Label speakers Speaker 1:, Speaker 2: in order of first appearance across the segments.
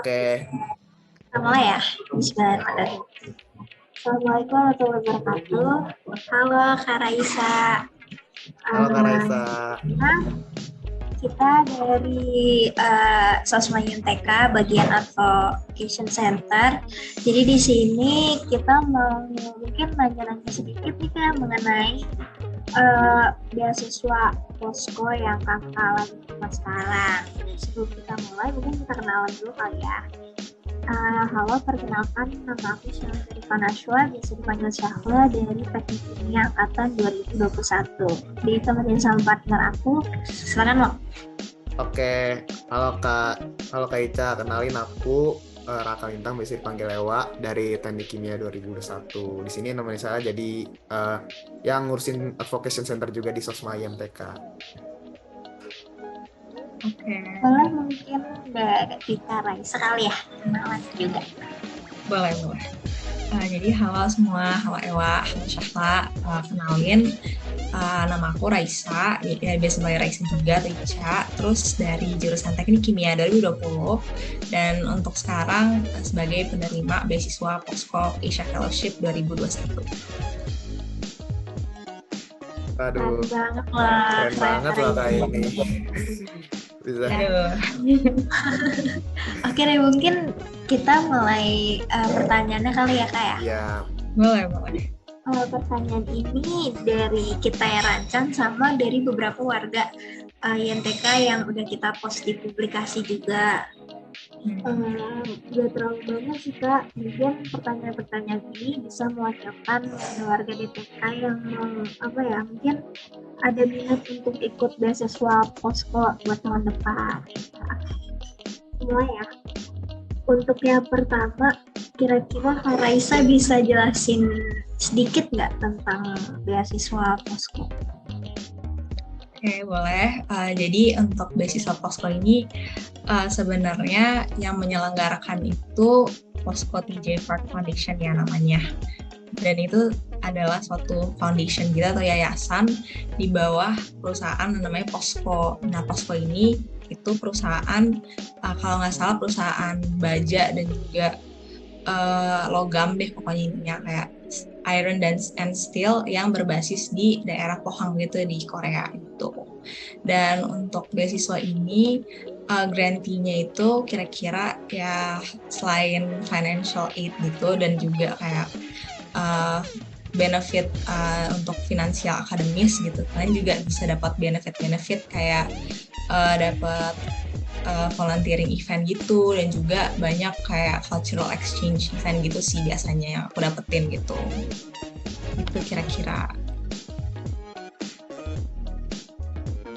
Speaker 1: Oke,
Speaker 2: Sama ya, Bismillahirrahmanirrahim. Assalamualaikum warahmatullahi wabarakatuh. Halo Kak Raisa.
Speaker 1: halo Kak
Speaker 2: Eh,
Speaker 1: Raisa.
Speaker 2: kita dari Sosma TK bagian Advocation Center. Jadi di sini kita mau mungkin nanya-nanya sedikit nih Kak mengenai beasiswa posko yang kakak lagi terima sekarang. Sebelum kita mulai, mungkin kita kenalan dulu kali ya. Halo, perkenalkan nama aku Syahla Nashwa, biasa dipanggil Syahla dari Teknik Kimia Angkatan 2021. Ditemenin sama partner aku, silakan lo.
Speaker 1: Oke, halo Kak Ica. Kenalin aku Raka Lintang, biasa dipanggil Lewa dari Teknik Kimia 2021. Di sini namanya saya jadi yang ngurusin Advocation Center juga di Sosma IMTK.
Speaker 3: Oke,
Speaker 2: Boleh mungkin dari kita Raisa sekali ya, kenalan juga.
Speaker 3: boleh. Jadi halo semua, halo Ewa, halo Syahla. Kenalin, nama aku Raisa, ya biasa panggil Raisa juga, atau Ica. Terus dari jurusan Teknik Kimia 2020. Dan untuk sekarang sebagai penerima beasiswa Posko Asia Fellowship 2021.
Speaker 1: Aduh,
Speaker 2: Keren banget lah.
Speaker 1: keren banget loh Kak ini. Bisa.
Speaker 3: Aduh,
Speaker 2: Oke deh, mungkin kita mulai pertanyaannya kali ya Kak ya.
Speaker 1: Ya,
Speaker 3: boleh.
Speaker 2: Pertanyaan ini dari kita yang rancang sama dari beberapa warga YNTK yang udah kita post di publikasi juga. Gak terlalu banyak sih Kak, mungkin pertanyaan-pertanyaan ini bisa mewakilkan warga DTK yang mungkin ada minat untuk ikut beasiswa posko buat tahun depan. Mulai ya. Untuk yang pertama, kira-kira Kak Raisa bisa jelasin sedikit nggak tentang beasiswa posko?
Speaker 3: Oke, boleh. Jadi untuk beasiswa Posko ini sebenarnya yang menyelenggarakan itu Posko TJ Park Foundation ya namanya. Dan itu adalah suatu foundation gitu atau yayasan di bawah perusahaan namanya Posko. Nah, Posko ini itu perusahaan, kalau nggak salah perusahaan baja dan juga logam deh pokoknya intinya kayak iron and steel yang berbasis di daerah Pohang gitu di Korea itu. Dan untuk beasiswa ini grantee-nya itu kira-kira ya selain financial aid gitu dan juga kayak benefit untuk finansial akademis gitu, kalian juga bisa dapat benefit kayak dapat volunteering event gitu dan juga banyak kayak cultural exchange event gitu sih biasanya yang aku dapetin gitu. Itu kira-kira.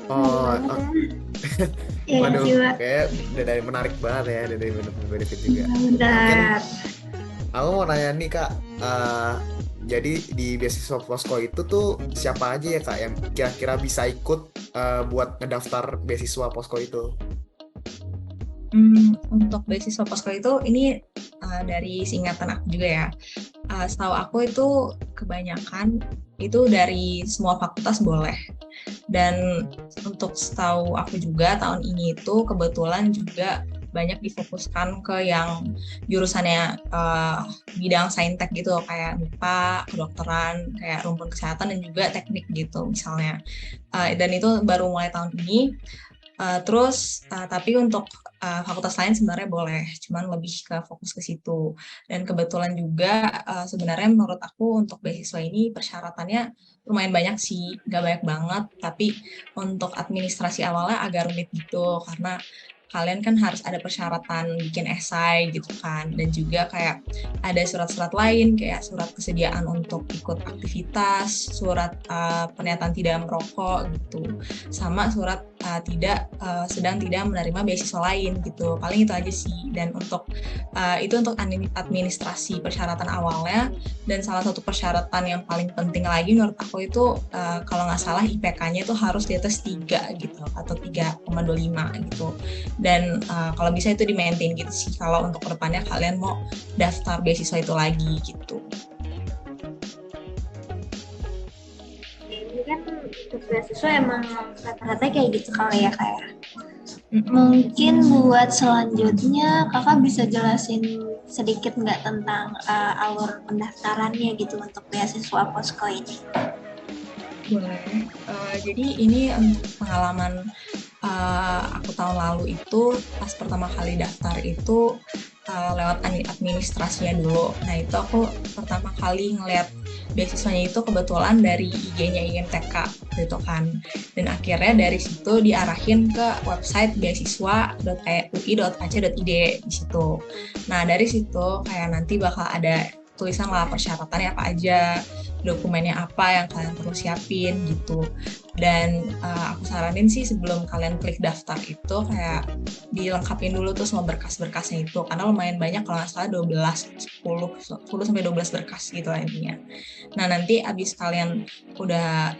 Speaker 1: oh,
Speaker 2: Iya
Speaker 1: waduh,
Speaker 2: sih Pak.
Speaker 1: kayak udah dari menarik banget ya, dari benefit juga.
Speaker 2: Benar.
Speaker 1: Aku mau nanya nih Kak, jadi di beasiswa Posko itu tuh siapa aja ya Kak yang kira-kira bisa ikut buat ngedaftar beasiswa Posko itu?
Speaker 3: Untuk beasiswa Posko itu ini dari singkatan aku juga ya. Setahu aku itu kebanyakan itu dari semua fakultas boleh. Dan untuk setahu aku juga tahun ini itu kebetulan juga banyak difokuskan ke yang jurusannya bidang saintek gitu kayak MIPA, kedokteran, kayak rumpun kesehatan dan juga teknik gitu misalnya. Dan itu baru mulai tahun ini. Tapi untuk fakultas lain sebenarnya boleh, cuman lebih ke fokus ke situ. Dan kebetulan juga sebenarnya menurut aku untuk beasiswa ini persyaratannya lumayan banyak sih, nggak banyak banget, tapi untuk administrasi awalnya agak rumit gitu, karena kalian kan harus ada persyaratan bikin esai gitu kan, dan juga kayak ada surat-surat lain kayak surat kesediaan untuk ikut aktivitas, surat pernyataan tidak merokok gitu, sama surat sedang tidak menerima beasiswa lain gitu. Paling itu aja sih. Dan untuk itu untuk administrasi persyaratan awalnya. Dan salah satu persyaratan yang paling penting lagi menurut aku itu kalau nggak salah IPK-nya itu harus di atas 3 gitu atau 3,25 gitu. Dan kalau bisa itu di-maintain gitu sih kalau untuk kedepannya kalian mau daftar beasiswa itu lagi gitu.
Speaker 2: Ini kan untuk beasiswa emang rata-rata kayak gitu kali ya kayak. Mungkin buat selanjutnya kakak bisa jelasin sedikit nggak tentang alur pendaftarannya gitu untuk beasiswa Posko ini?
Speaker 3: Boleh. Jadi ini untuk pengalaman aku tahun lalu itu pas pertama kali daftar itu lewat administrasinya dulu. Nah itu aku pertama kali ngeliat beasiswanya itu kebetulan dari IG-nya IMTK gitu kan. Dan akhirnya dari situ diarahin ke website beasiswa.ui.ac.id di situ. Nah dari situ kayak nanti bakal ada tulisan lah persyaratannya apa aja, dokumennya apa yang kalian perlu siapin gitu. Dan aku saranin sih sebelum kalian klik daftar itu kayak dilengkapin dulu tuh semua berkas-berkasnya itu, karena lumayan banyak, kalau nggak salah 10 sampai 12 berkas gitu lah intinya. Nah nanti abis kalian udah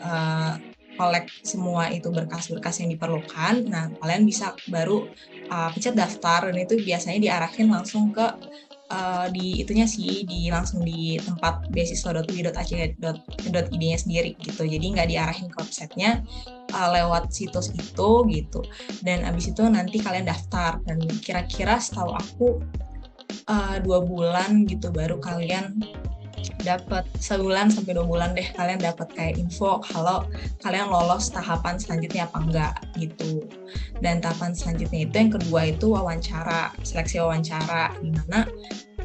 Speaker 3: collect semua itu berkas-berkas yang diperlukan, nah kalian bisa baru pencet daftar, dan itu biasanya diarahin langsung ke di itunya sih, langsung di tempat beasiswa.ui.ac.id-nya sendiri gitu. Jadi nggak diarahin ke websitenya lewat situs itu gitu. Dan abis itu nanti kalian daftar, dan kira-kira setahu aku 2 bulan gitu baru kalian dapat, sebulan sampai 2 bulan deh kalian dapat kayak info kalau kalian lolos tahapan selanjutnya apa enggak gitu. Dan tahapan selanjutnya itu yang kedua itu wawancara, seleksi wawancara, dimana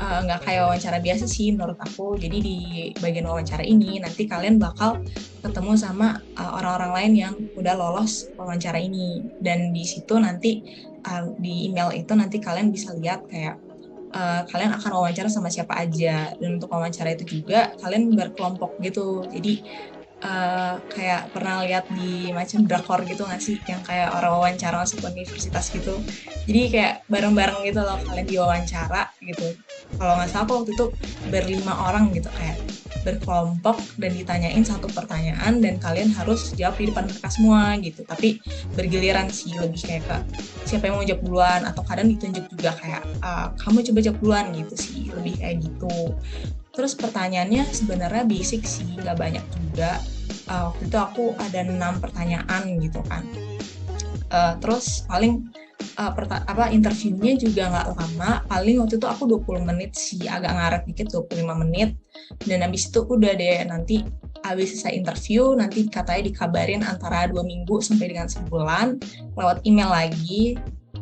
Speaker 3: nggak kayak wawancara biasa sih menurut aku. Jadi di bagian wawancara ini nanti kalian bakal ketemu sama orang-orang lain yang udah lolos wawancara ini, dan di situ nanti di email itu nanti kalian bisa lihat kayak kalian akan wawancara sama siapa aja. Dan untuk wawancara itu juga kalian berkelompok gitu. Jadi kayak pernah lihat di macam drakor gitu nggak sih, yang kayak orang wawancara masuk universitas gitu. Jadi kayak bareng-bareng gitu loh kalian diwawancara gitu. Kalau nggak salah aku waktu itu 5 orang gitu, kayak berkelompok dan ditanyain satu pertanyaan dan kalian harus jawab di depan mereka semua gitu. Tapi bergiliran sih, lebih kayak ke siapa yang mau jawab duluan, atau kadang ditunjuk juga kayak kamu coba jawab duluan gitu sih, lebih kayak gitu. Terus pertanyaannya sebenarnya basic sih, nggak banyak juga. Waktu itu aku ada 6 pertanyaan gitu kan. Terus paling interviewnya juga nggak lama, paling waktu itu aku 20 menit sih, agak ngaret dikit 25 menit. Dan habis itu udah deh, nanti habis selesai interview nanti katanya dikabarin antara 2 minggu sampai dengan sebulan lewat email lagi.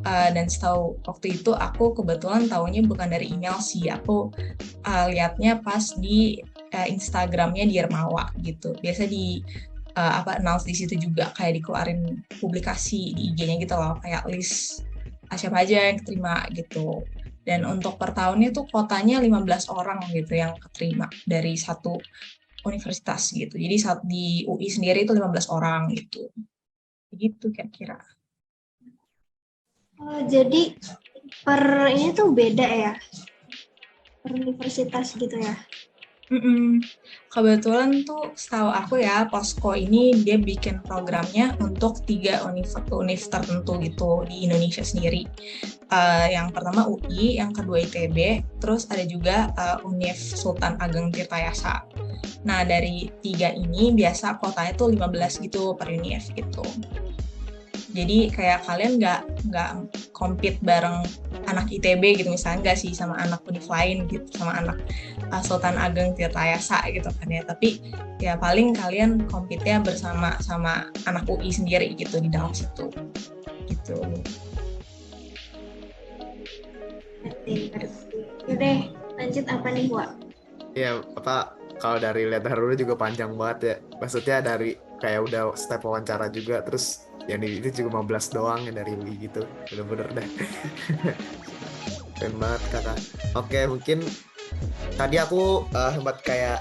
Speaker 3: Dan setahu waktu itu aku kebetulan tahunya bukan dari email sih, aku lihatnya pas di Instagramnya Dirmawa gitu. Biasa di announce di situ juga, kayak dikeluarin publikasi di IG-nya gitu loh, kayak list siapa aja yang keterima gitu. Dan untuk per tahunnya tuh kotanya 15 orang gitu yang keterima dari satu universitas gitu. Jadi di UI sendiri itu 15 orang gitu. Begitu kira-kira.
Speaker 2: Jadi per ini tuh beda ya, per universitas gitu ya?
Speaker 3: Kebetulan tuh setahu aku ya, Posko ini dia bikin programnya untuk 3 univ tertentu gitu di Indonesia sendiri. Yang pertama UI, yang kedua ITB, terus ada juga Univ Sultan Ageng Tirtayasa. Nah dari 3 ini biasa kotanya tuh 15 gitu per univ gitu. Jadi kayak kalian nggak compete bareng anak ITB gitu misalnya, nggak sih, sama anak univ lain gitu, sama anak Sultan Ageng Tirtayasa gitu kan ya. Tapi ya paling kalian compete-nya bersama sama anak UI sendiri gitu di dalam situ gitu.
Speaker 2: Udah, lanjut apa nih, Wak?
Speaker 1: Ya, kalau dari lihat dulu juga panjang banget ya. Maksudnya dari kayak udah step wawancara juga, terus yang itu juga 15 doang yang dari UI gitu. Bener-bener deh. Keren banget kakak. Oke, mungkin tadi aku sempat kayak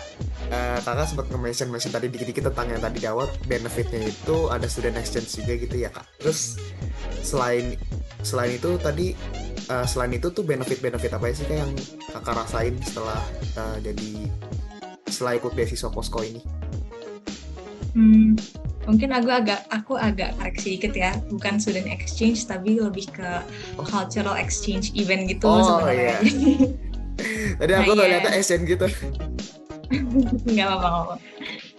Speaker 1: kakak sempat nge-mention tadi dikit-dikit tentang yang tadi di awal, benefitnya itu ada student exchange juga gitu ya kak. Terus selain itu tadi selain itu tuh benefit apa sih kak yang kakak rasain setelah setelah ikut beasiswa Posko ini?
Speaker 3: Mungkin aku agak koreksi dikit ya, bukan student exchange tapi lebih ke cultural exchange event gitu sebenarnya.
Speaker 1: Tadi aku lihatnya Asian gitu.
Speaker 3: Nggak apa-apa.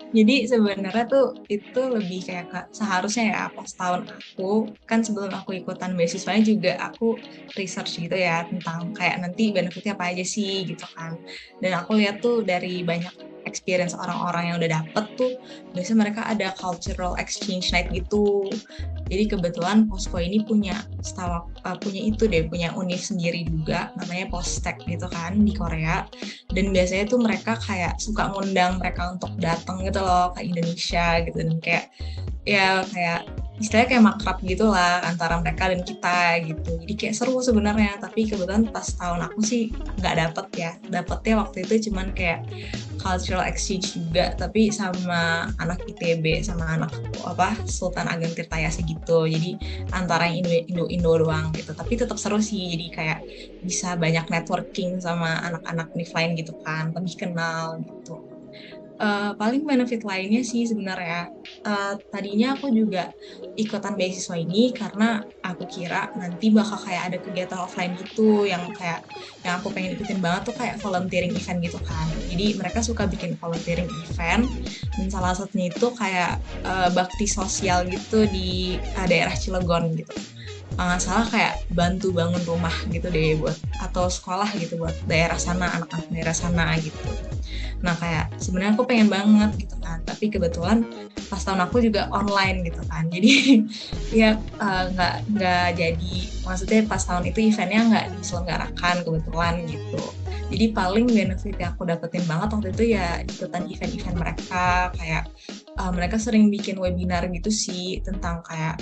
Speaker 3: Jadi sebenarnya tuh itu lebih kayak seharusnya ya pas tahun aku kan sebelum aku ikutan beasiswanya juga aku research gitu ya tentang kayak nanti benefitnya apa aja sih gitu kan. Dan aku lihat tuh dari banyak experience orang-orang yang udah dapet tuh biasanya mereka ada cultural exchange night gitu. Jadi kebetulan Posko ini punya itu deh, punya univ sendiri juga namanya Postek gitu kan di Korea. Dan biasanya tuh mereka kayak suka ngundang mereka untuk datang gitu loh ke Indonesia gitu, dan kayak istilahnya kayak makrab gitu lah antara mereka dan kita gitu. Jadi kayak seru sebenarnya, tapi kebetulan pas tahun aku sih nggak dapetnya waktu itu cuman kayak cultural exchange juga, tapi sama anak ITB sama anak Sultan Ageng Tirtayasa gitu. Jadi antara yang Indo doang gitu, tapi tetap seru sih, jadi kayak bisa banyak networking sama anak-anak univ lain gitu kan, lebih kenal gitu. Paling benefit lainnya sih sebenarnya, tadinya aku juga ikutan beasiswa ini karena aku kira nanti bakal kayak ada kegiatan offline gitu yang aku pengen ikutin banget tuh, kayak volunteering event gitu kan. Jadi mereka suka bikin volunteering event, dan salah satunya itu kayak bakti sosial gitu di daerah Cilegon gitu. Nggak salah kayak bantu bangun rumah gitu deh buat atau sekolah gitu buat daerah sana, anak-anak daerah sana gitu. Nah kayak sebenarnya aku pengen banget gitu kan, tapi kebetulan pas tahun aku juga online gitu kan, jadi ya nggak jadi, maksudnya pas tahun itu eventnya nggak diselenggarakan kebetulan gitu. Jadi paling benefit yang aku dapetin banget waktu itu ya ikutan event-event mereka, kayak mereka sering bikin webinar gitu sih tentang kayak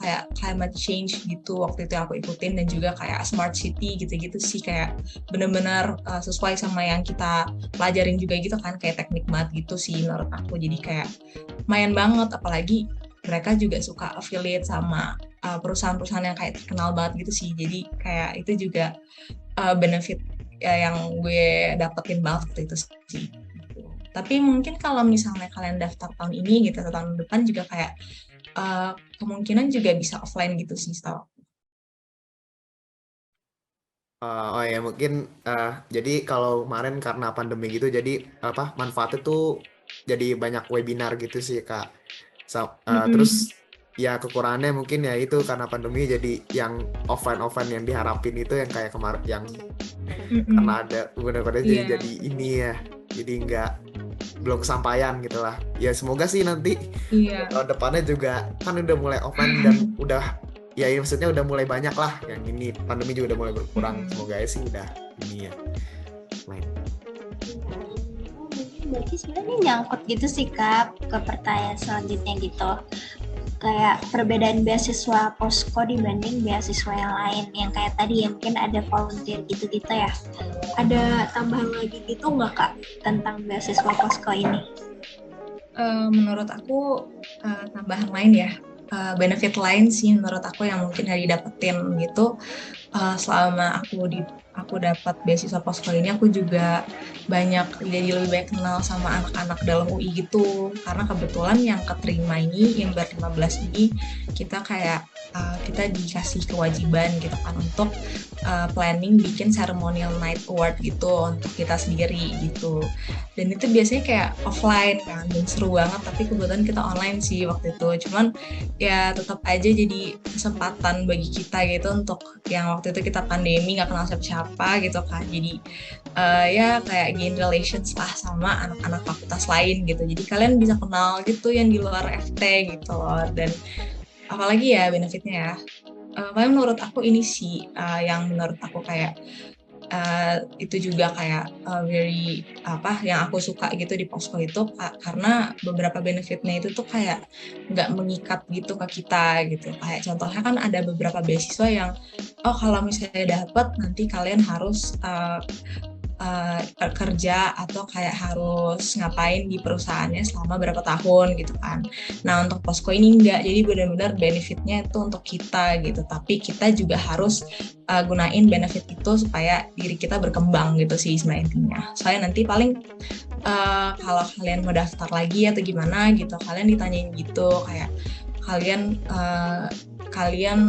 Speaker 3: kayak climate change gitu waktu itu yang aku ikutin, dan juga kayak smart city gitu-gitu sih, kayak bener-bener sesuai sama yang kita pelajarin juga gitu kan, kayak teknik banget gitu sih menurut aku. Jadi kayak lumayan banget, apalagi mereka juga suka affiliate sama perusahaan-perusahaan yang kayak terkenal banget gitu sih. Jadi kayak itu juga benefit yang gue dapetin banget waktu itu sih. Tapi mungkin kalau misalnya kalian daftar tahun ini gitu atau tahun depan juga kayak kemungkinan juga bisa offline gitu sih setahu.
Speaker 1: Oh ya mungkin jadi kalau kemarin karena pandemi gitu jadi apa manfaatnya tuh jadi banyak webinar gitu sih Kak. Terus
Speaker 3: Mm-mm.
Speaker 1: ya kekurangannya mungkin ya itu karena pandemi jadi yang offline yang diharapin itu yang kayak kemarin yang karena
Speaker 3: Mm-mm.
Speaker 1: ada benar-benar jadi
Speaker 3: Iya,
Speaker 1: ini ya jadi nggak belum kesampaian gitu lah. Ya semoga sih nanti
Speaker 3: iya.
Speaker 1: tahun depannya juga kan udah mulai offline dan udah ya maksudnya udah mulai banyak lah yang ini pandemi juga udah mulai berkurang,
Speaker 3: Mm-mm.
Speaker 1: semoga ya sih udah ini ya main.
Speaker 2: Mungkin berarti sebenarnya nyangkut gitu sih Kak ke pertanyaan selanjutnya gitu. Kayak perbedaan beasiswa Posko dibanding beasiswa yang lain yang kayak tadi ya mungkin ada volunteer gitu-gitu ya. Ada tambahan lagi gitu nggak Kak tentang beasiswa Posko ini?
Speaker 3: Menurut aku tambahan lain ya, benefit lain sih menurut aku yang mungkin hari dapetin gitu, selama aku dapat beasiswa posko ini, aku juga jadi lebih banyak kenal sama anak-anak dalam UI gitu, karena kebetulan yang keterima ini yang ber-15 ini kita kayak kita dikasih kewajiban gitu kan untuk planning bikin ceremonial night award gitu untuk kita sendiri gitu. Dan itu biasanya kayak offline kan, dan seru banget, tapi kebetulan kita online sih waktu itu. Cuman ya tetap aja jadi kesempatan bagi kita gitu untuk yang waktu itu kita pandemi nggak kenal siapa-siapa gitu kan. Jadi ya kayak gain relations lah sama anak-anak fakultas lain gitu. Jadi kalian bisa kenal gitu yang di luar FT gitu loh. Dan apalagi ya benefitnya ya. Paling menurut aku ini sih yang menurut aku kayak itu juga kayak very yang aku suka gitu di Posko itu, karena beberapa benefitnya itu tuh kayak nggak mengikat gitu ke kita gitu. Kayak contohnya kan ada beberapa beasiswa yang kalau misalnya dapat nanti kalian harus kerja atau kayak harus ngapain di perusahaannya selama berapa tahun gitu kan. Nah untuk Posko ini enggak, jadi benar-benar benefitnya itu untuk kita gitu, tapi kita juga harus gunain benefit itu supaya diri kita berkembang gitu sih sebenarnya intinya. Soalnya nanti paling kalau kalian mau daftar lagi atau gimana gitu, kalian ditanyain gitu kayak kalian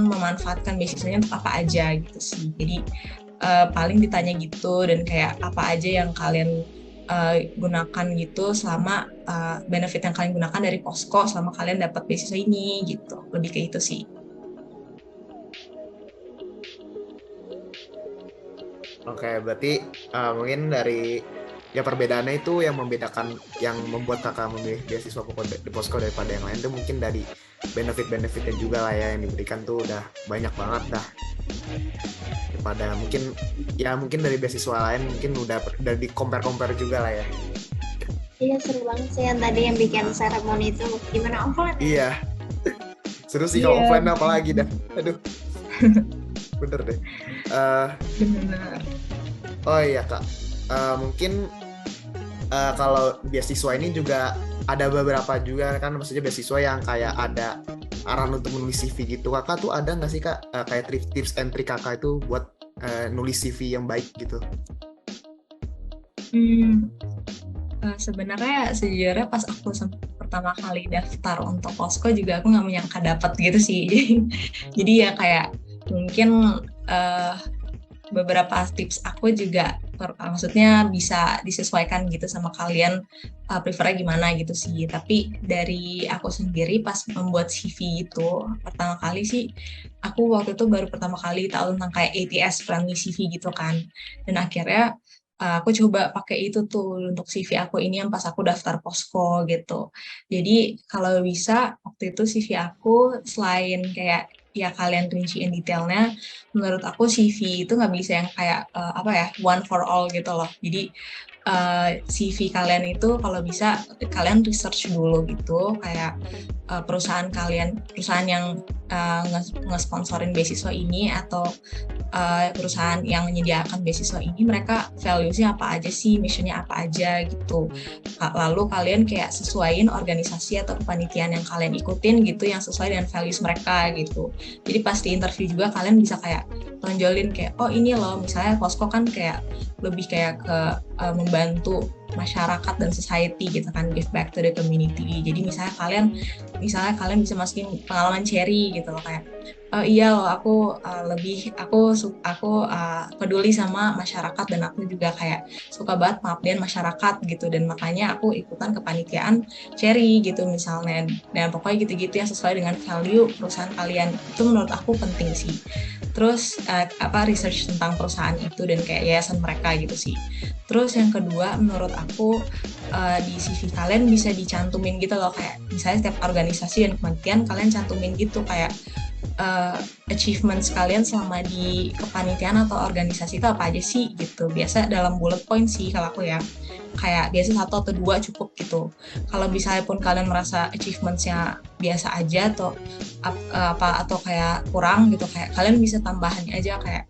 Speaker 3: memanfaatkan beasiswanya untuk apa aja gitu sih. Jadi paling ditanya gitu, dan kayak apa aja yang kalian gunakan gitu selama benefit yang kalian gunakan dari Posko selama kalian dapat beasiswa ini gitu. Lebih ke itu sih.
Speaker 1: Oke, berarti mungkin dari ya perbedaannya itu yang membedakan, yang membuat kakak memilih beasiswa di Posko daripada yang lain itu mungkin dari benefit-benefitnya juga lah ya, yang diberikan tuh udah banyak banget dah, daripada mungkin dari beasiswa lain mungkin udah di compare juga lah ya.
Speaker 2: Iya, seru banget sih yang tadi yang bikin seremoni itu. Gimana offline?
Speaker 1: Iya, seru sih kalau offline apalagi dah. Aduh, bener deh.
Speaker 3: Benar.
Speaker 1: Oh iya kak, mungkin kalau beasiswa ini juga ada beberapa juga kan, maksudnya beasiswa yang kayak ada arahan untuk menulis CV gitu. Kakak tuh ada nggak sih kak kayak tips and trick kakak itu buat nulis CV yang baik gitu?
Speaker 3: Sebenarnya sejujurnya pas aku pertama kali daftar untuk Posko juga aku nggak menyangka dapat gitu sih. Jadi ya kayak mungkin beberapa tips aku juga maksudnya bisa disesuaikan gitu sama kalian prefernya gimana gitu sih. Tapi dari aku sendiri pas membuat CV itu pertama kali sih, aku waktu itu baru pertama kali tahu tentang kayak ATS friendly CV gitu kan. Dan akhirnya aku coba pakai itu tuh untuk CV aku ini yang pas aku daftar Posko gitu. Jadi kalau bisa waktu itu CV aku selain kayak ya kalian rinciin detailnya, menurut aku CV itu nggak bisa yang kayak one for all gitu loh. Jadi CV kalian itu kalau bisa kalian research dulu gitu kayak perusahaan yang nge-sponsorin beasiswa ini atau perusahaan yang menyediakan beasiswa ini mereka values-nya apa aja sih, mission-nya apa aja gitu. Lalu kalian kayak sesuaiin organisasi atau kepanitiaan yang kalian ikutin gitu yang sesuai dengan values mereka gitu. Jadi pas di interview juga kalian bisa kayak tonjolin kayak oh ini loh misalnya Posko kan kayak lebih kayak ke membantu masyarakat dan society gitu kan, give back to the community. Jadi misalnya kalian bisa masukin pengalaman Cherry gitu loh kayak iya loh aku peduli sama masyarakat dan aku juga kayak suka banget pengabdian masyarakat gitu dan makanya aku ikutan kepanitiaan Cherry gitu misalnya. Dan pokoknya gitu-gitu yang sesuai dengan value perusahaan kalian itu menurut aku penting sih. Terus research tentang perusahaan itu dan kayak yayasan mereka gitu sih. Terus yang kedua menurut aku di CV kalian bisa dicantumin gitu loh kayak misalnya setiap organisasi dan kementerian kalian cantumin gitu kayak achievements kalian selama di kepanitiaan atau organisasi itu apa aja sih gitu. Biasa dalam bullet point sih kalau aku ya. Kayak biasa 1 atau 2 cukup gitu. Kalau misalnya pun kalian merasa achievements-nya biasa aja atau kayak kurang gitu kayak kalian bisa tambahan aja kayak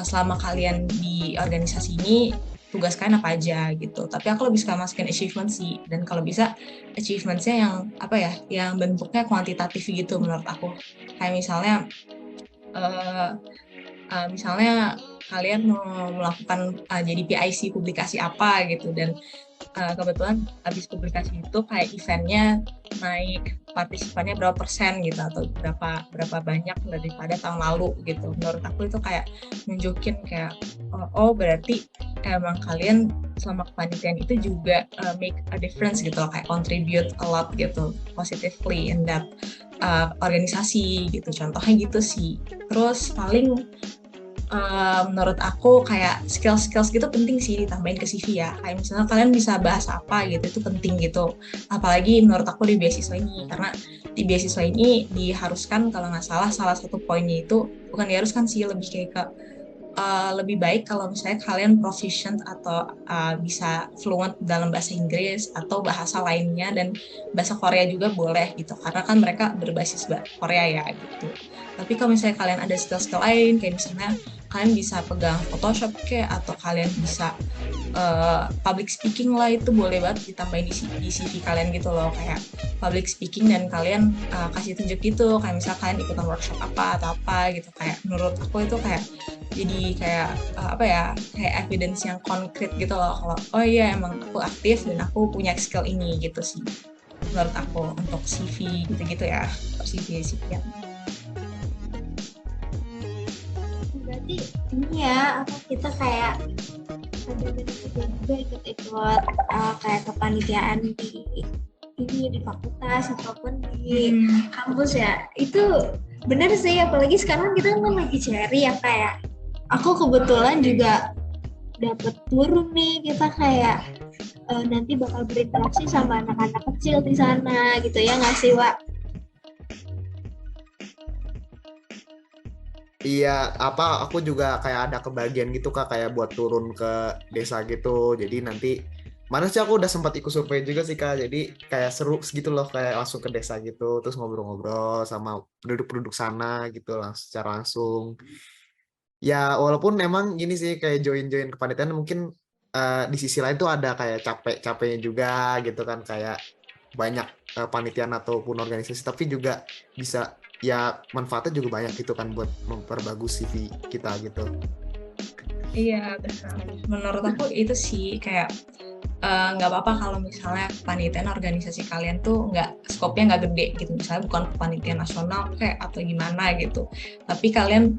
Speaker 3: selama kalian di organisasi ini tugas kalian apa aja gitu. Tapi aku lebih suka masukin achievement sih. Dan kalau bisa achievements-nya yang bentuknya kuantitatif gitu menurut aku. Kayak misalnya kalian mau melakukan jadi PIC publikasi apa gitu dan kebetulan habis publikasi itu kayak eventnya naik partisipannya berapa persen gitu atau berapa banyak daripada tahun lalu gitu. Menurut aku itu kayak nunjukin kayak berarti emang kalian selama kepanitiaan itu juga make a difference gitu kayak contribute a lot gitu positively in that organisasi gitu. Contohnya gitu sih. Terus paling menurut aku kayak skills gitu penting sih ditambahin ke CV ya. Kayak misalnya kalian bisa bahas apa gitu, itu penting gitu. Apalagi menurut aku di beasiswa ini, karena di beasiswa ini diharuskan kalau nggak salah satu poinnya itu, bukan diharuskan sih, lebih kayak ke lebih baik kalau misalnya kalian proficient atau bisa fluent dalam bahasa Inggris atau bahasa lainnya dan bahasa Korea juga boleh gitu karena kan mereka berbasis Korea ya gitu. Tapi kalau misalnya kalian ada skill-skill lain kayak misalnya kalian bisa pegang Photoshop kayak atau kalian bisa public speaking lah itu boleh banget ditambahin di CV kalian gitu loh kayak public speaking dan kalian kasih tunjuk gitu kayak misalnya kalian ikutan workshop apa atau apa gitu kayak menurut aku itu kayak jadi kayak kayak evidence yang konkret gitu loh kalau oh iya emang aku aktif dan aku punya skill ini gitu sih menurut aku untuk CV gitu-gitu ya untuk CV ya.
Speaker 2: Berarti ini ya kita kayak ada benefitnya juga ikut-ikut kayak kepanitiaan di fakultas ataupun di kampus ya. Itu benar sih, apalagi sekarang kita kan lagi cari ya kayak aku kebetulan juga dapat turun nih, kita kayak nanti bakal berinteraksi sama anak-anak kecil di sana gitu ya nggak sih, Wak?
Speaker 1: Iya, aku juga kayak ada kebagian gitu Kak, kayak buat turun ke desa gitu. Jadi nanti mana sih aku udah sempat ikut survei juga sih Kak. Jadi kayak seru gitu loh, kayak langsung ke desa gitu, terus ngobrol-ngobrol sama penduduk-penduduk sana gitu langsung secara langsung. Ya walaupun emang gini sih kayak join-join kepanitiaan mungkin di sisi lain tuh ada kayak capek-capeknya juga gitu kan, kayak banyak panitiaan ataupun organisasi, tapi juga bisa ya manfaatnya juga banyak gitu kan buat memperbagus CV kita gitu.
Speaker 3: Iya, benar. Menurut aku itu sih kayak nggak apa-apa kalau misalnya kepanitiaan organisasi kalian tuh skopnya nggak gede gitu, misalnya bukan kepanitiaan nasional kayak atau gimana gitu, tapi kalian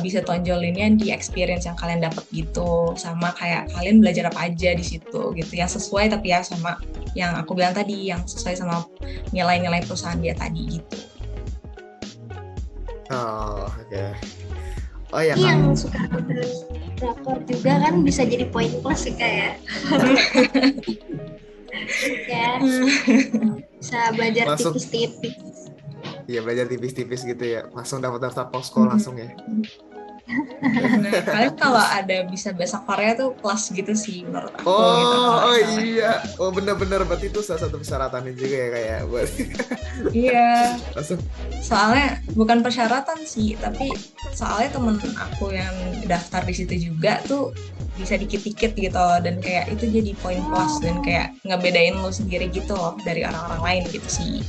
Speaker 3: bisa tonjolinnya di experience yang kalian dapat gitu, sama kayak kalian belajar apa aja di situ gitu, yang sesuai tapi ya sama yang aku bilang tadi, yang sesuai sama nilai-nilai perusahaan dia tadi gitu.
Speaker 1: Oh, oke. Oh ya
Speaker 2: Ini
Speaker 1: Kak.
Speaker 2: yang suka nonton drakor juga kan bisa jadi poin plus sih kayak ya bisa belajar
Speaker 1: Masuk.
Speaker 2: tipis-tipis.
Speaker 1: Iya, belajar tipis-tipis gitu ya. Langsung dapat daftar posko langsung ya.
Speaker 3: Nah, kalian kalau ada bisa bahasa Korea tuh plus gitu sih menurut aku gitu kalau
Speaker 1: Oh
Speaker 3: misalnya.
Speaker 1: iya. Oh benar-benar berarti itu salah satu persyaratannya juga ya kayak buat
Speaker 3: Iya,
Speaker 1: langsung.
Speaker 3: soalnya bukan persyaratan sih, tapi soalnya temen aku yang daftar di situ juga tuh bisa dikit-dikit gitu loh, dan kayak itu jadi poin plus dan kayak ngebedain lo sendiri gitu loh dari orang-orang lain gitu sih.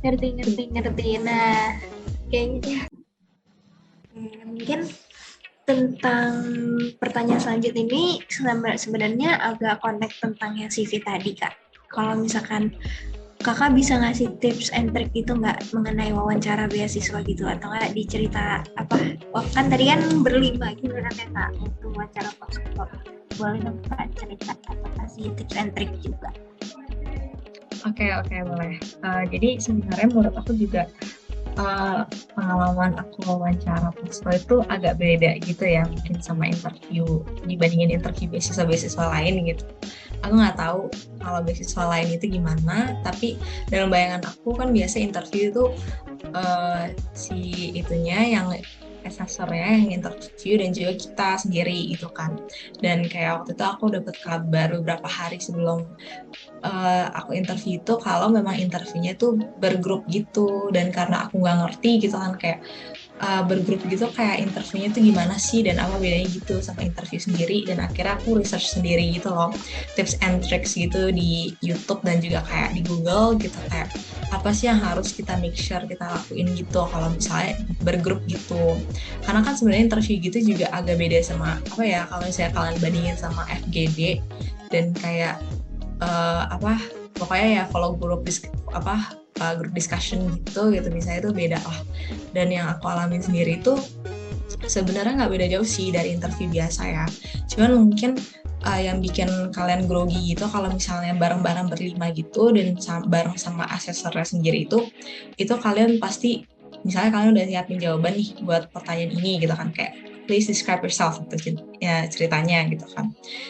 Speaker 2: Ngerti. Nah, kayaknya mungkin tentang pertanyaan selanjutnya ini sebenarnya agak connect tentang yang CV tadi, Kak. Kalau misalkan Kakak bisa ngasih tips and trick gitu nggak mengenai wawancara beasiswa gitu, atau nggak dicerita apa? Oh, kan tadi kan berlima gitu kan ya Kak untuk wawancara posko. Boleh dong Kak cerita atau kasih tips and trick juga?
Speaker 3: Oke, boleh. Jadi sebenarnya menurut aku juga pengalaman aku wawancara posko itu agak beda gitu ya, mungkin sama interview, dibandingin interview beasiswa lain gitu. Aku nggak tahu kalau beasiswa lain itu gimana, tapi dalam bayangan aku kan biasa interview itu si itunya yang assessornya yang interview dan juga kita sendiri gitu kan. Dan kayak waktu itu aku dapat kabar beberapa hari sebelum aku interview itu kalau memang interviewnya tuh bergrup gitu, dan karena aku nggak ngerti gitu kan kayak bergrup gitu kayak interviewnya tuh gimana sih dan apa bedanya gitu sama interview sendiri, dan akhirnya aku research sendiri gitu loh, tips and tricks gitu di YouTube dan juga kayak di Google gitu, kayak apa sih yang harus kita make sure kita lakuin gitu kalau misalnya bergrup gitu, karena kan sebenarnya interview gitu juga agak beda sama apa ya, kalau misalnya kalian bandingin sama FGD dan kayak pokoknya ya kalau grup discussion gitu misalnya itu beda lah. Dan yang aku alamin sendiri itu sebenarnya nggak beda jauh sih dari interview biasa ya, cuman mungkin yang bikin kalian grogi gitu kalau misalnya bareng-bareng berlima gitu dan bareng sama asesornya sendiri itu kalian pasti misalnya kalian udah siapin jawaban nih buat pertanyaan ini gitu kan, kayak please describe yourself gitu ya ceritanya gitu kan.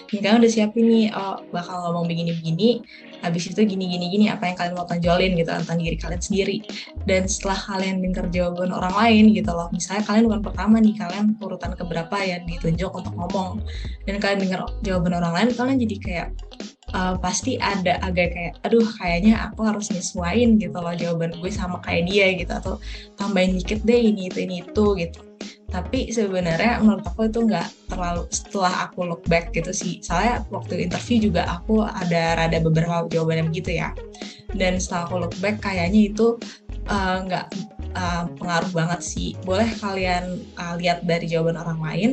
Speaker 3: Ini kalian udah siapin nih, bakal ngomong begini-begini, habis itu gini, apa yang kalian mau tonjolin gitu tentang diri kalian sendiri. Dan setelah kalian dengar jawaban orang lain gitu loh, misalnya kalian bukan pertama nih, kalian urutan keberapa ya ditunjuk untuk ngomong, dan kalian dengar jawaban orang lain, kalian jadi kayak pasti ada agak kayak aduh kayaknya aku harus nyesuaiin gitu loh jawaban gue sama kayak dia gitu, atau tambahin dikit deh ini itu gitu. Tapi sebenarnya menurut aku itu nggak terlalu, setelah aku look back gitu sih, soalnya waktu interview juga aku ada beberapa jawaban yang begitu ya, dan setelah aku look back kayaknya itu nggak pengaruh banget sih. Boleh kalian lihat dari jawaban orang lain,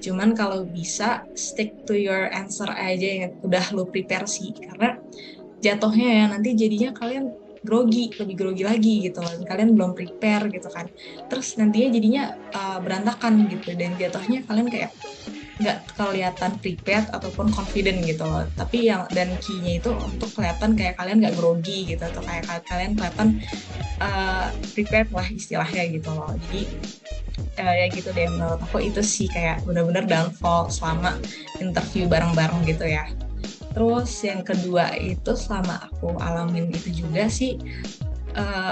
Speaker 3: cuman kalau bisa stick to your answer aja yang udah lu prepare sih, karena jatuhnya ya nanti jadinya kalian lebih grogi lagi gitu, kalian belum prepare gitu kan, terus nantinya jadinya berantakan gitu, dan jatuhnya kalian kayak nggak kelihatan prepared ataupun confident gitu loh. Tapi yang dan key-nya itu untuk kelihatan kayak kalian nggak grogi gitu, atau kayak kalian kelihatan prepared lah istilahnya gitu loh. Jadi ya gitu deh, menurut aku itu sih kayak benar-benar downfall selama interview bareng-bareng gitu ya. Terus yang kedua itu selama aku alamin itu juga sih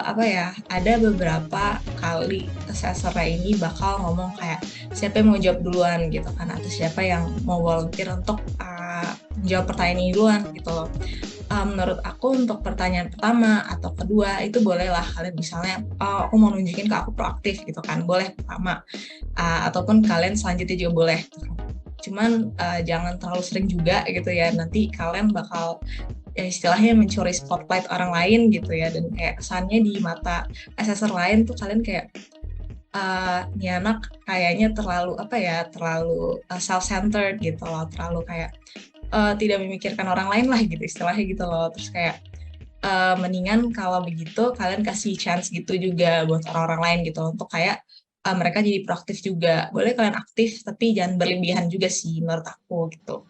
Speaker 3: apa ya, ada beberapa kali assessor ini bakal ngomong kayak siapa yang mau jawab duluan gitu kan, atau siapa yang mau volunteer untuk menjawab pertanyaan ini duluan gitu loh. Menurut aku untuk pertanyaan pertama atau kedua itu bolehlah kalian misalnya aku mau nunjukin ke aku proaktif gitu kan, boleh pertama, ataupun kalian selanjutnya juga boleh gitu kan. Cuman jangan terlalu sering juga gitu ya, nanti kalian bakal ya istilahnya mencuri spotlight orang lain gitu ya, dan kayak kesannya di mata assessor lain tuh kalian kayak ini anak kayaknya terlalu apa ya, terlalu self-centered gitu loh, terlalu kayak tidak memikirkan orang lain lah gitu istilahnya gitu loh. Terus kayak mendingan kalau begitu kalian kasih chance gitu juga buat orang-orang lain gitu untuk kayak mereka jadi proaktif juga. Boleh kalian aktif tapi jangan berlebihan juga sih menurut aku gitu.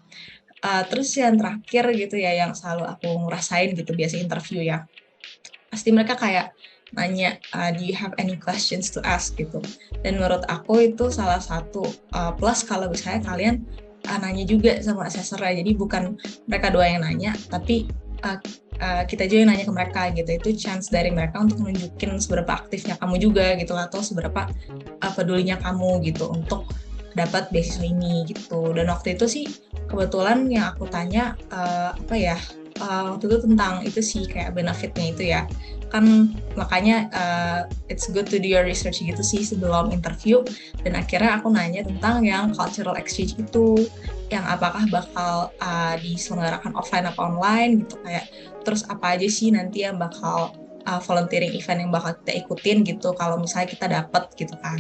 Speaker 3: Terus yang terakhir gitu ya, yang selalu aku ngerasain gitu biasa interview ya, pasti mereka kayak nanya, do you have any questions to ask gitu. Dan menurut aku itu salah satu plus kalau misalnya kalian nanya juga sama assessornya. Jadi bukan mereka doang yang nanya, tapi kita juga yang nanya ke mereka gitu. Itu chance dari mereka untuk nunjukin seberapa aktifnya kamu juga gitu, atau seberapa pedulinya kamu gitu untuk dapat beasiswa ini gitu. Dan waktu itu sih kebetulan yang aku tanya waktu itu tentang itu sih kayak benefitnya itu ya kan, makanya it's good to do your research gitu sih sebelum interview. Dan akhirnya aku nanya tentang yang cultural exchange itu, yang apakah bakal diselenggarakan offline atau online gitu, kayak terus apa aja sih nanti yang bakal volunteering event yang bakal kita ikutin gitu kalau misalnya kita dapat gitu kan.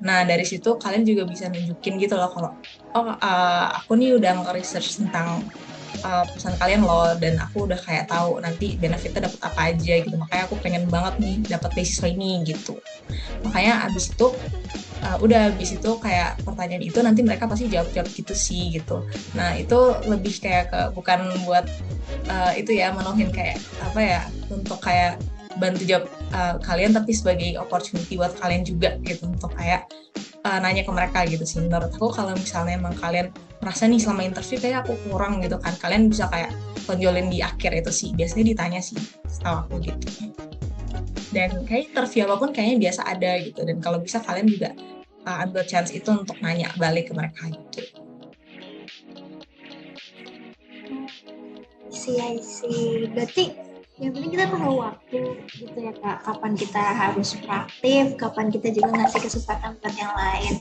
Speaker 3: Nah dari situ kalian juga bisa nunjukin gitu loh kalau aku nih udah nge-research tentang perusahaan kalian loh, dan aku udah kayak tahu nanti benefitnya dapat apa aja gitu, makanya aku pengen banget nih dapat beasiswa ini gitu. Makanya abis itu kayak pertanyaan itu nanti mereka pasti jawab gitu sih gitu. Nah itu lebih kayak ke bukan buat itu ya menuhin kayak apa ya, untuk kayak bantu jawab kalian, tapi sebagai opportunity buat kalian juga gitu untuk kayak nanya ke mereka gitu sih. Menurut aku kalau misalnya emang kalian merasa nih selama interview kayak aku kurang gitu kan, kalian bisa kayak tonjolin di akhir itu sih, biasanya ditanya sih setahu aku gitu. Dan kayak interview apapun kayaknya biasa ada gitu, dan kalau bisa kalian juga ambil chance itu untuk nanya balik ke mereka gitu.
Speaker 2: I see. Berarti yang penting kita tahu waktu gitu ya Kak, kapan kita harus proaktif, kapan kita juga ngasih kesempatan buat yang lain.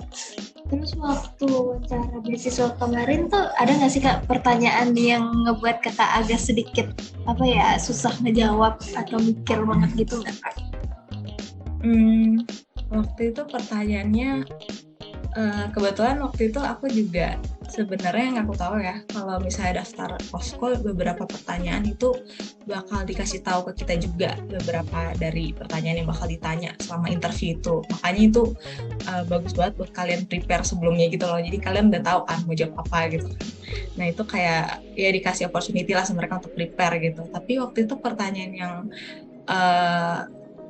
Speaker 2: Terus waktu wawancara beasiswa kemarin tuh ada nggak sih Kak pertanyaan yang ngebuat Kakak agak sedikit apa ya, susah ngejawab atau mikir banget gitu nggak Kak?
Speaker 3: Waktu itu pertanyaannya kebetulan waktu itu aku juga sebenarnya yang aku tahu ya, kalau misalnya daftar posko beberapa pertanyaan itu bakal dikasih tahu ke kita juga, beberapa dari pertanyaan yang bakal ditanya selama interview itu. Makanya itu bagus banget buat kalian prepare sebelumnya gitu loh, jadi kalian udah tahu kan mau jawab apa gitu kan. Nah itu kayak ya dikasih opportunity lah sama mereka untuk prepare gitu. Tapi waktu itu pertanyaan yang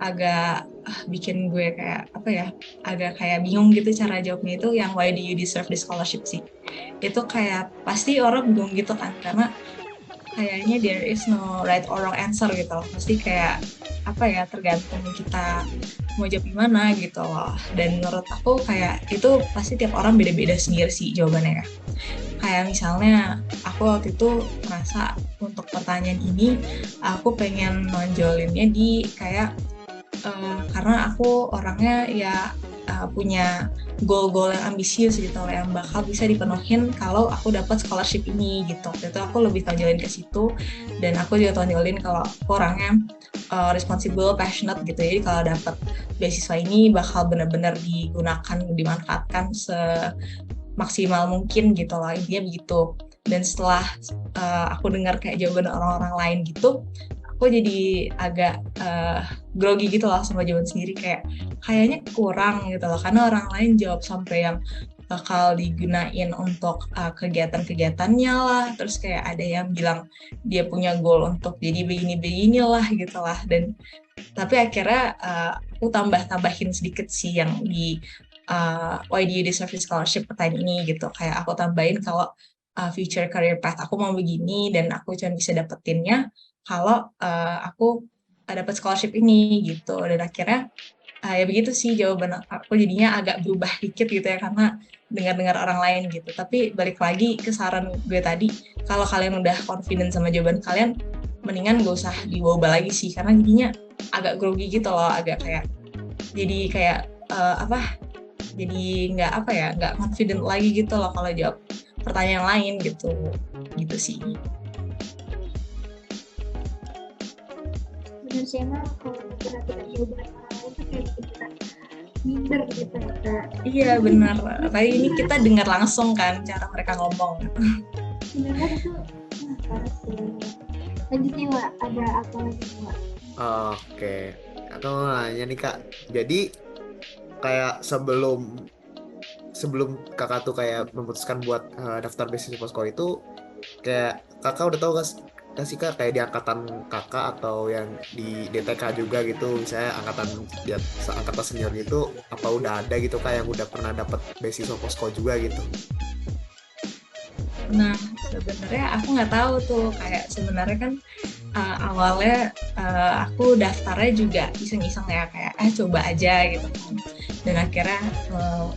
Speaker 3: agak bikin gue kayak apa ya, agak kayak bingung gitu cara jawabnya itu yang why do you deserve the scholarship sih. Itu kayak pasti orang bingung gitu kan, karena kayaknya there is no right or wrong answer gitu loh. Pasti kayak apa ya, tergantung kita mau jawab gimana gitu loh. Dan menurut aku kayak itu pasti tiap orang beda-beda sendiri sih jawabannya ya. Kayak misalnya aku waktu itu merasa untuk pertanyaan ini aku pengen nonjolinnya di kayak karena aku orangnya ya punya goal-goal yang ambisius gitu loh, yang bakal bisa dipenuhin kalau aku dapat scholarship ini gitu. Itu aku lebih tonjolin ke situ, dan aku juga tonjolin kalau aku orangnya responsible, passionate gitu. Jadi kalau dapat beasiswa ini bakal benar-benar digunakan, dimanfaatkan semaksimal mungkin gitu loh, intinya begitu. Dan setelah aku dengar kayak jawaban orang-orang lain gitu, aku jadi agak grogi gitu loh sama jawaban sendiri, kayaknya kurang gitu loh, karena orang lain jawab sampai yang bakal digunain untuk kegiatan-kegiatannya lah, terus kayak ada yang bilang dia punya goal untuk jadi begini-begini lah gitu lah. Dan tapi akhirnya aku tambahin sedikit sih yang di why do you deserve scholarship pertanyaan ini gitu, kayak aku tambahin kalau future career path aku mau begini dan aku cuma bisa dapetinnya kalau aku dapat scholarship ini gitu. Dan akhirnya ya begitu sih jawaban aku, jadinya agak berubah dikit gitu ya karena dengar-dengar orang lain gitu. Tapi balik lagi ke saran gue tadi, kalau kalian udah confident sama jawaban kalian, mendingan gak usah dibawa lagi sih, karena jadinya agak grogi gitu loh, agak kayak jadi kayak jadi nggak confident lagi gitu loh kalau jawab pertanyaan lain gitu sih.
Speaker 2: Benar sih, emang kalau kita jawaban orang lain tuh kayak kita minder gitu ya.
Speaker 3: Iya benar. Tadi ini kita dengar langsung kan cara mereka ngomong.
Speaker 2: Sebenarnya itu parah sih. Lanjutnya Wak, ada apa lagi Wak?
Speaker 1: Oke, aku mau nanya nih Kak. Jadi kayak sebelum kakak tuh kayak memutuskan buat daftar beasiswa posko itu, kayak kakak udah tahu gak sih Kak, kayak di angkatan kakak atau yang di DTK juga gitu, misalnya angkatan senior gitu, apa udah ada gitu Kak yang udah pernah dapat beasiswa posko juga gitu?
Speaker 3: Nah sebenarnya aku nggak tahu tuh, kayak sebenarnya kan awalnya aku daftarnya juga iseng-iseng ya, kayak coba aja gitu kan. Dan akhirnya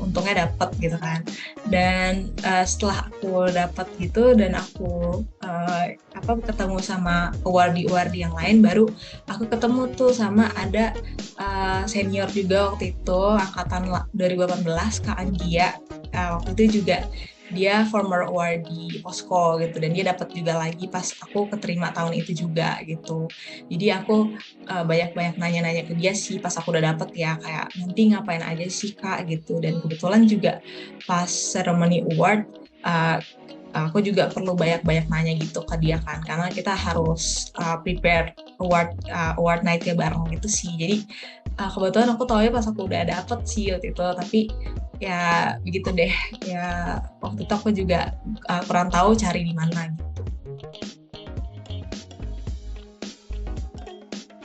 Speaker 3: untungnya dapet gitu kan. Dan setelah aku dapet gitu dan aku ketemu sama awardee yang lain, baru aku ketemu tuh sama ada senior juga waktu itu, angkatan 2018, Kak Anggia. Waktu itu juga dia former awardee posko gitu, dan dia dapat juga lagi pas aku keterima tahun itu juga gitu. Jadi aku banyak nanya-nanya ke dia sih pas aku udah dapet ya, kayak nanti ngapain aja sih Kak gitu. Dan kebetulan juga pas ceremony award aku juga perlu banyak nanya gitu ke dia kan, karena kita harus prepare award night-nya bareng gitu sih. Jadi kebetulan aku tahu ya pas aku udah dapet sih waktu itu, tapi ya begitu deh ya, waktu itu aku juga kurang tahu cari di mana gitu.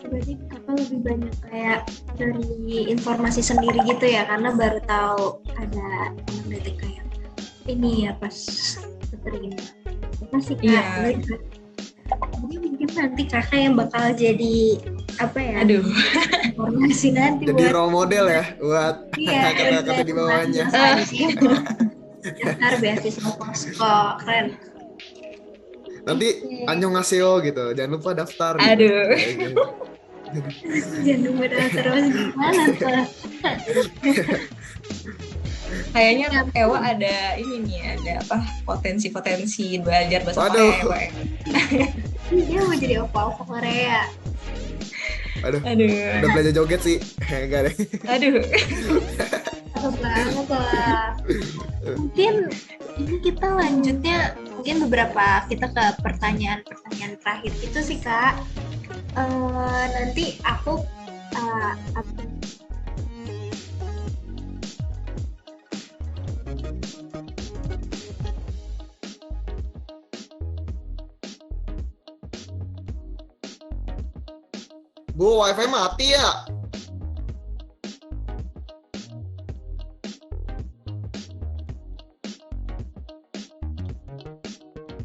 Speaker 2: Berarti kakak lebih banyak kayak dari informasi sendiri gitu ya, karena baru tahu ada DTK yang ini ya pas keterima. Apa sih Kak?
Speaker 3: Iya.
Speaker 2: Jadi mungkin nanti kakak yang bakal jadi apa ya?
Speaker 3: Aduh.
Speaker 2: Informasi nanti
Speaker 1: jadi
Speaker 2: buat
Speaker 1: role model ya buat kata-kata di bawahnya.
Speaker 2: Daftar beasiswa posko, keren.
Speaker 1: Nanti annyeonghaseyo gitu, jangan lupa daftar gitu.
Speaker 3: Aduh.
Speaker 2: Jangan lupa daftar, masih gimana tuh?
Speaker 3: Kayaknya Ewa ada ini nih, ada potensi belajar bahasa Korea ya, Pak?
Speaker 2: Dia mau jadi opa-opa Korea.
Speaker 1: Aduh. Udah belajar joget sih. Enggak deh.
Speaker 3: Aduh.
Speaker 2: Banget lah. Mungkin ini kita lanjutnya beberapa kita ke pertanyaan terakhir itu sih Kak. Nanti aku
Speaker 1: Bu, wifi mati ya?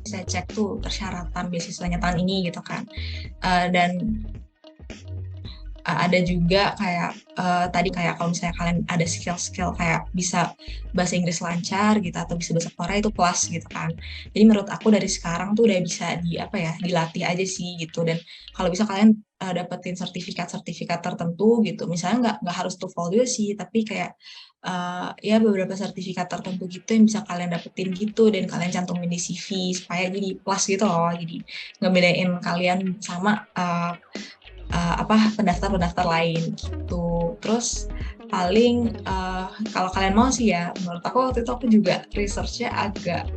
Speaker 3: Bisa cek tuh persyaratan beasiswanya tahun ini gitu kan. Dan ada juga kayak tadi kayak kalau misalnya kalian ada skill kayak bisa bahasa Inggris lancar gitu atau bisa bahasa Korea, itu plus gitu kan. Jadi menurut aku dari sekarang tuh udah bisa dilatih aja sih gitu. Dan kalau bisa kalian dapetin sertifikat tertentu gitu, misalnya nggak harus TOEFL juga sih, tapi kayak ya beberapa sertifikat tertentu gitu yang bisa kalian dapetin gitu, dan kalian cantumin di CV supaya jadi plus gitu loh. Jadi ngebedain kalian sama pendaftar lain gitu. Terus paling kalau kalian mau sih ya, menurut aku waktu itu aku juga research-nya agak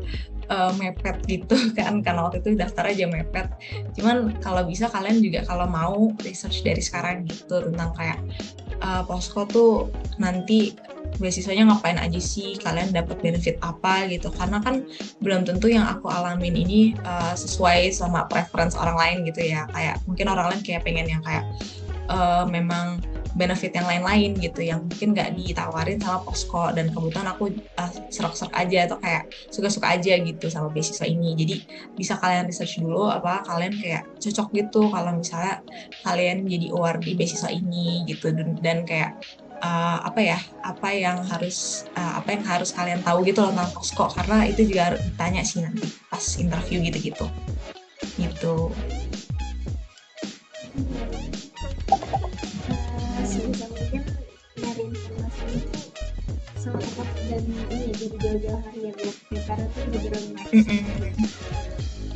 Speaker 3: mepet gitu kan, karena waktu itu daftar aja mepet. Cuman kalau bisa kalian juga kalau mau research dari sekarang gitu tentang kayak posko tuh nanti beasiswanya ngapain aja sih, kalian dapat benefit apa gitu, karena kan belum tentu yang aku alamin ini sesuai sama preference orang lain gitu ya, kayak mungkin orang lain kayak pengen yang kayak memang benefit yang lain-lain gitu yang mungkin nggak ditawarin sama Posko, dan kebetulan aku serak-serak aja atau kayak suka-suka aja gitu sama beasiswa ini. Jadi bisa kalian research dulu apa kalian kayak cocok gitu kalau misalnya kalian jadi award di beasiswa ini gitu, dan kayak apa yang harus kalian tahu gitu loh tentang Posko, karena itu juga harus ditanya sih nanti pas interview gitu.
Speaker 2: Sebisa mungkin nyari informasi itu sama tetap dan ini jadi jauh-jauh hari ya biar karena tuh bener-bener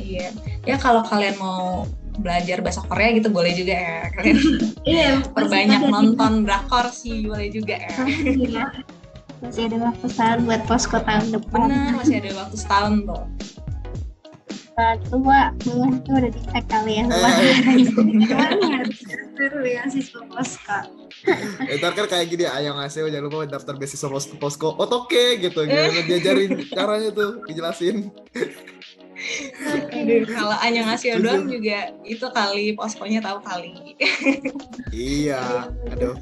Speaker 3: Iya, ya kalau kalian mau belajar bahasa Korea gitu boleh juga ya, kalian
Speaker 2: iya
Speaker 3: perbanyak nonton drakor sih boleh juga ya.
Speaker 2: Iya. Masih ada waktu setahun buat Posko tahun depan.
Speaker 3: Benar, masih ada waktu setahun tuh.
Speaker 2: Tua itu udah di tag kali ya. Seru ya siswa Posko.
Speaker 1: Ntar kan kayak gini, ayo ngasih jangan lupa daftar beasiswa Posko. Oke gitu, gimana diajarin caranya tuh, dijelasin.
Speaker 3: Aduh, kalau Anya ngasih doang juga itu kali Poskonya tahu kali.
Speaker 1: Iya, aduh.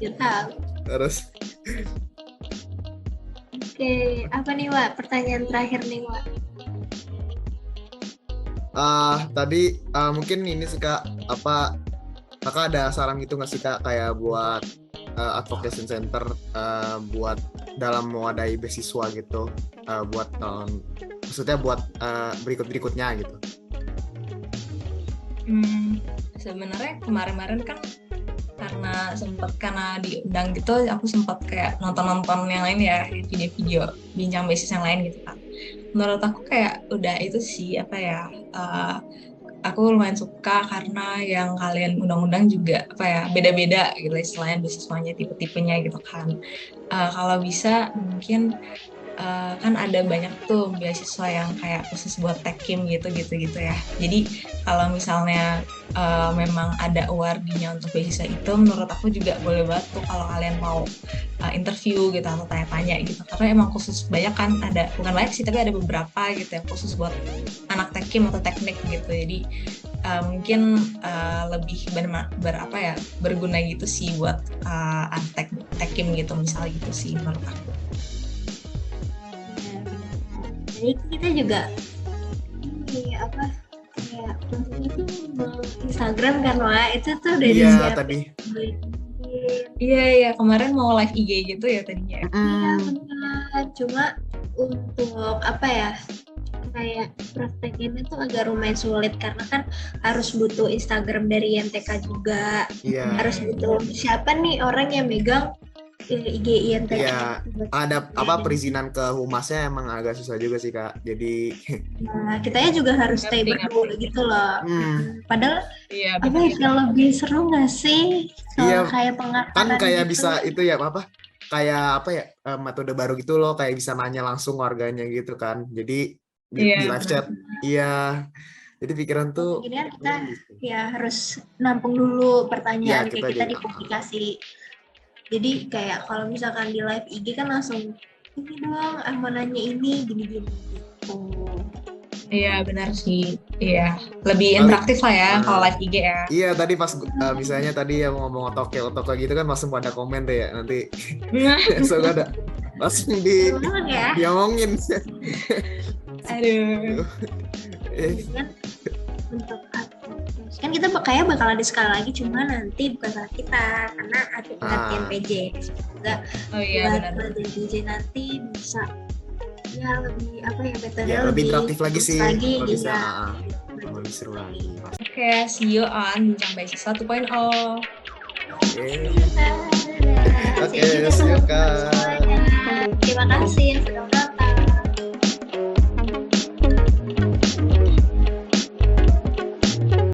Speaker 1: Terus.
Speaker 2: Oke, apa nih Wak? Pertanyaan terakhir nih Wak.
Speaker 1: Tadi mungkin ini sih Kak, Kakak ada saran gitu nggak sih Kak, kayak buat advocacy center buat dalam mewadahi beasiswa gitu, buat maksudnya buat berikutnya gitu.
Speaker 3: Sebenarnya kemarin kan karena diundang gitu, aku sempat kayak nonton yang lain ya, video-video bincang beasiswa yang lain gitu kan. Menurut aku kayak udah itu sih aku lumayan suka karena yang kalian undang-undang juga beda-beda gitu istilahnya beasiswanya, tipe-tipenya gitu kan. Kalau bisa mungkin kan ada banyak tuh beasiswa yang kayak khusus buat Tekim gitu ya. Jadi kalau misalnya memang ada awardnya untuk beasiswa itu, menurut aku juga boleh banget tuh kalau kalian mau interview gitu atau tanya-tanya gitu, karena emang khusus banyak kan, ada bukan banyak sih tapi ada beberapa gitu yang khusus buat anak Tekim atau teknik gitu. Jadi mungkin lebih berguna gitu sih buat anak Tekim gitu misalnya gitu sih menurut aku.
Speaker 2: Jadi kita juga kayak itu Instagram kan Wak, itu tuh udah
Speaker 1: disiapin tadi.
Speaker 3: Iya kemarin mau live IG gitu ya tadinya.
Speaker 2: Iya benar, cuma untuk kayak praktekinnya tuh agak lumayan sulit karena kan harus butuh Instagram dari YNTK juga. Harus butuh siapa nih orang yang megang IG YNTK.
Speaker 1: Iya, ada perizinan ke humasnya emang agak susah juga sih Kak. Jadi
Speaker 2: kitanya juga harus stay berdua gitu loh. Padahal lebih seru nggak sih? Kayak pengakaran
Speaker 1: kan kayak
Speaker 2: gitu.
Speaker 1: bisa itu ya metode baru gitu loh, kayak bisa nanya langsung warganya gitu kan. Jadi di live chat. Iya. Jadi pikiran tuh
Speaker 2: gini kan kita harus nampung dulu pertanyaan kita di publikasi. Jadi kayak kalau misalkan di live IG kan langsung ini dong, mau nanya ini gini-gini gitu.
Speaker 3: Iya benar sih. Iya, lebih interaktif lah ya kalau live IG ya.
Speaker 1: Iya, tadi pas misalnya tadi yang ngomong otoke gitu kan langsung pada komen deh ya nanti. Langsung ada langsung diomongin.
Speaker 3: Aduh.
Speaker 2: Untuk kan kita kayak bakal ada sekali lagi, cuma nanti bukan salah kita karena ada pelatihan PJ juga. Buat PJ nanti bisa lebih
Speaker 3: lebih
Speaker 1: interaktif lagi sih,
Speaker 2: lebih
Speaker 1: seru lagi.
Speaker 3: Oke, see you on Bincang Beasiswa 2.0.
Speaker 1: Oke, see you Kak.
Speaker 2: Terima kasih yang sudah